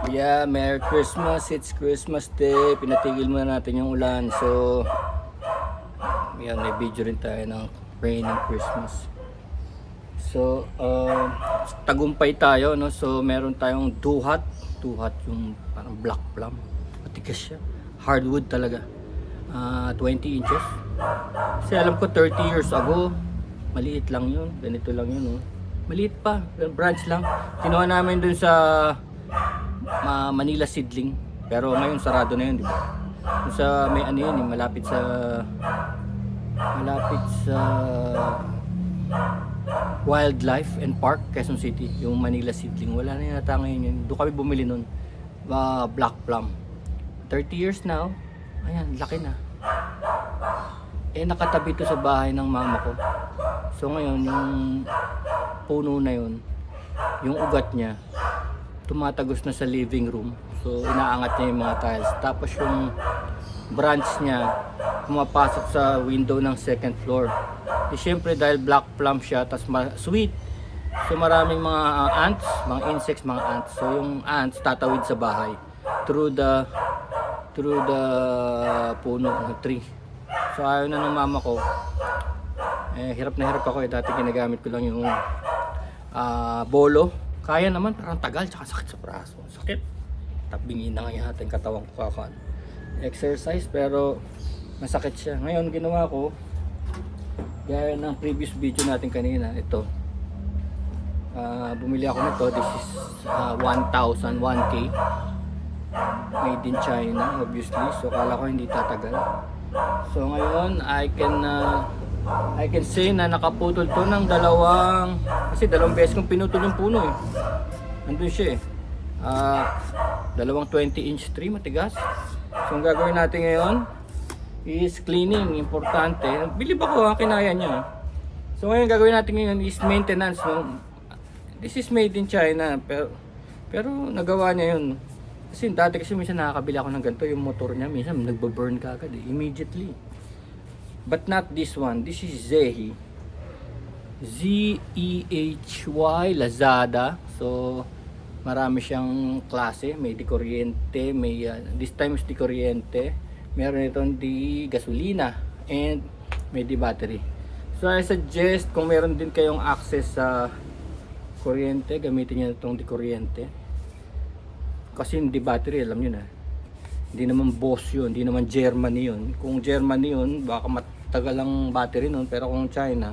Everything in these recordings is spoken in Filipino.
Yeah, Merry Christmas. It's Christmas Day. Pinatigil muna natin yung ulan. So, yan, may video rin tayo ng raining Christmas. So, tagumpay tayo, no? So, meron tayong duhat. Duhat yung parang black plum. Matigas siya. Hardwood talaga. 20 inches. Kasi alam ko 30 years ago, maliit lang yun. Ganito lang yun, no? Maliit pa. Branch lang. Kinuha namin dun sa Manila Seedling, pero ngayon sarado na yun, di ba? Yung sa may ano yun, malapit sa Wildlife and Park, Quezon City, yung Manila Seedling. Wala na yata ngayon yun. Doon kami bumili nun. Black plum. 30 years now. Ayan, laki na. Nakatabi to sa bahay ng mama ko. So ngayon, yung puno na yun, yung ugat niya, tumatagos na sa living room. So inaangat niya yung mga tiles. Tapos yung branch niya pumapasok sa window ng second floor. Siyempre dahil black plum siya, tas sweet. So maraming mga ants, mga insects, mga ants. So yung ants tatawid sa bahay through the puno ng tree. So ayaw na ng mama ko. Hirap na hirap ako dati ginagamit ko lang yung bolo. Kaya naman, parang tagal, tsaka sakit sa braso. Sakit. Tabingin na nga yung katawan ko kakan. Exercise, pero masakit siya. Ngayon, ginawa ko, gaya ng previous video natin kanina, ito. Bumili ako nito. This is 1,000, 1K. Made in China, obviously. So, kala ko hindi tatagal. So, ngayon, I can say na nakaputol to ng kasi dalawang beses kong pinutol yung puno eh. Nandun siya eh. Dalawang 20-inch tree, matigas. So ang gagawin natin ngayon is cleaning, importante. Bilib ako kinaya niya. So ngayon gagawin natin ngayon is maintenance. No? This is made in China, pero nagawa niya yun. Kasi dati kasi minsan nakakabili ako ng ganito, yung motor niya minsan nagbo-burn kagad eh, immediately. But not this one. This is Zehi. Z-E-H-Y, Lazada. So, marami siyang klase. May di kuryente, may this time is di kuryente. Meron itong di gasolina and may di battery. So, I suggest kung meron din kayong access sa kuryente, gamitin niyo itong di kuryente. Kasi hindi battery, alam niyo na. Hindi naman Boss yun, hindi naman Germany yun. Kung Germany yun, baka matagal ang battery nun. Pero kung China,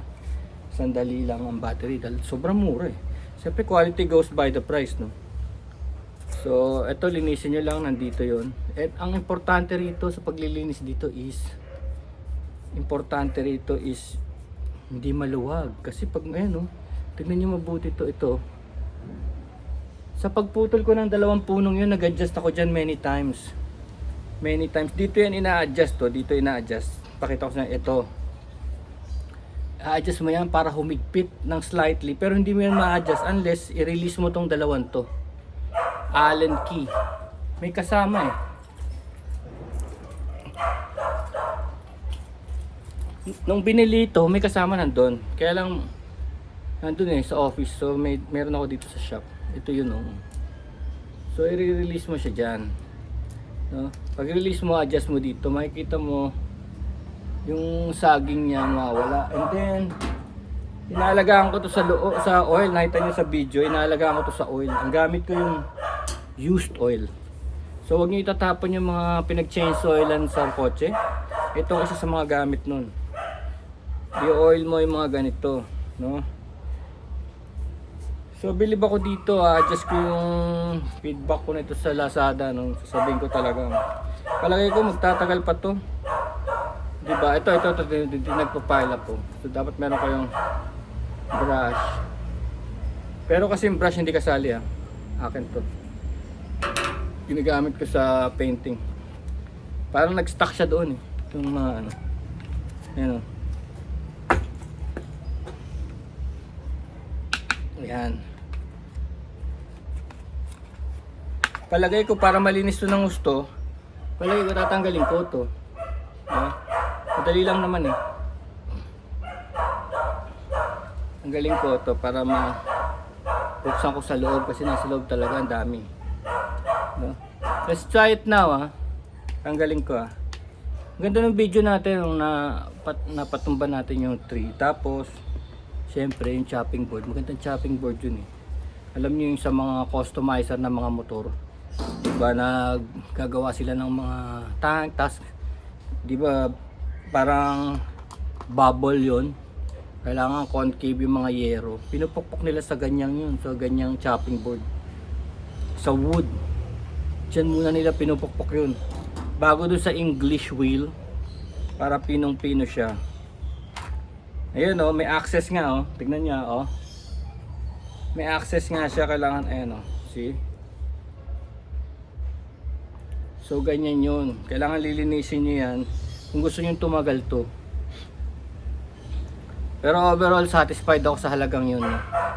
sandali lang ang battery. Dahil sobrang mura eh. Siyempre quality goes by the price, no? So, eto linisin nyo lang, nandito yun. At ang importante rito sa paglilinis dito is, hindi maluwag. Kasi pag, ayan no, tignan nyo mabuti ito. Sa pagputol ko ng dalawang punong yun, nag-adjust ako dyan many times. Dito yan ina-adjust to. Dito ina-adjust. Pakita ko sa ito. I-adjust mo yan para humigpit ng slightly. Pero hindi mo yan ma-adjust unless i-release mo tong dalawang to. Allen key. May kasama eh. Nung binili ito, may kasama nandun. Kaya lang, nandun eh sa office. So meron ako dito sa shop. Ito yun oh. So i-release mo siya dyan. No? Pag release mo, adjust mo dito, makikita mo yung saging niya mawala. And then inaalagaan ko to sa oil. Nakita niyo sa video, inaalagaan ko to sa oil. Ang gamit ko yung used oil. So huwag niyo itatapon yung mga pinag-change oilan sa kotse. Ito isa sa mga gamit nun. I-oil mo yung mga ganito, no? So bilib ako dito, adjust ko yung feedback ko nito sa Lazada, no? Sasabihin ko talaga. Palagay ko magtatagal pa to. Diba? Ito nagpo-pile up po. So dapat meron kayong brush. Pero kasi yung brush hindi kasali ah. Akin to. Ginagamit ko sa painting. Parang nag-stuck siya doon eh. Itong mga ano. Ayan o. Ayan. Palagay ko para malinis to ng gusto, palagay ko tatanggalin ko to. Madali lang naman eh. Tanggalin ko to para buksan ko sa loob kasi nasa loob talaga ang dami. No? Let's try it now Tanggalin ko Ang ganda ng video natin nung napatumba natin yung tree. Tapos, syempre yung chopping board. Magandang chopping board yun Alam niyo yung sa mga customizer na mga motor. Diba gagawa sila ng mga tank. Tas, diba parang bubble yon. Kailangan concave yung mga yero. Pinupukpok nila sa ganyang yun. Sa ganyang chopping board. Sa wood. Diyan muna nila pinupukpok yun. Bago doon sa English wheel. Para pinong-pino siya. Ayun may access nga Tignan niya May access nga siya. Kailangan see? So ganyan yun. Kailangan lilinisin nyo yan. Kung gusto nyo tumagal to. Pero overall satisfied ako sa halagang yun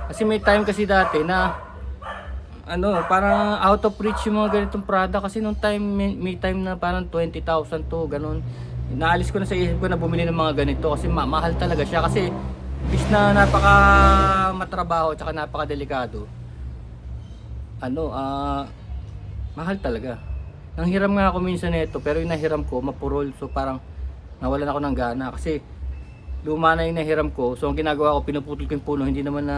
Kasi may time kasi dati na parang out of reach yung mga ganitong product. Kasi nung time, may time na parang 20,000 to, ganun. Naalis ko na sa isip ko na bumili ng mga ganito kasi mahal talaga siya. Kasi bis na napaka matrabaho at napaka delikado. Mahal talaga. Nanghiram nga ako minsan nito, pero yung nahiram ko mapurol. So parang nawalan ako ng gana kasi luma na yung nahiram ko. So ang ginagawa ko, pinuputol ko yung puno, hindi naman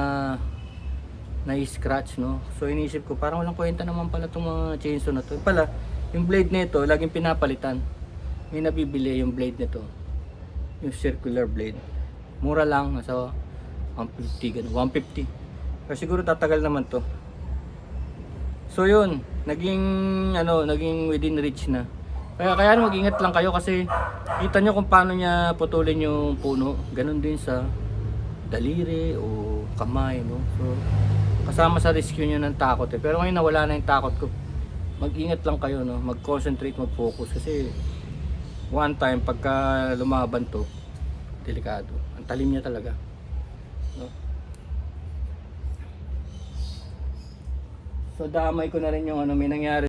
na-scratch So inisip ko parang walang kwenta naman pala itong mga chainsaw na to. Pala, yung blade nito laging pinapalitan. May nabibili yung blade nito. Yung circular blade. Mura lang, nasa 150 ganun, 150. Pero siguro tatagal naman to. So yun, naging within reach na. Kaya mag-ingat lang kayo kasi kita nyo kung paano niya putulin yung puno. Ganun din sa daliri o kamay So kasama sa rescue nyo ng takot Pero ngayon nawala na yung takot ko. Mag-ingat lang kayo mag-concentrate, mag-focus kasi one time pagka lumaban to, delikado. Ang talim niya talaga. So damay ko na rin yung may nangyari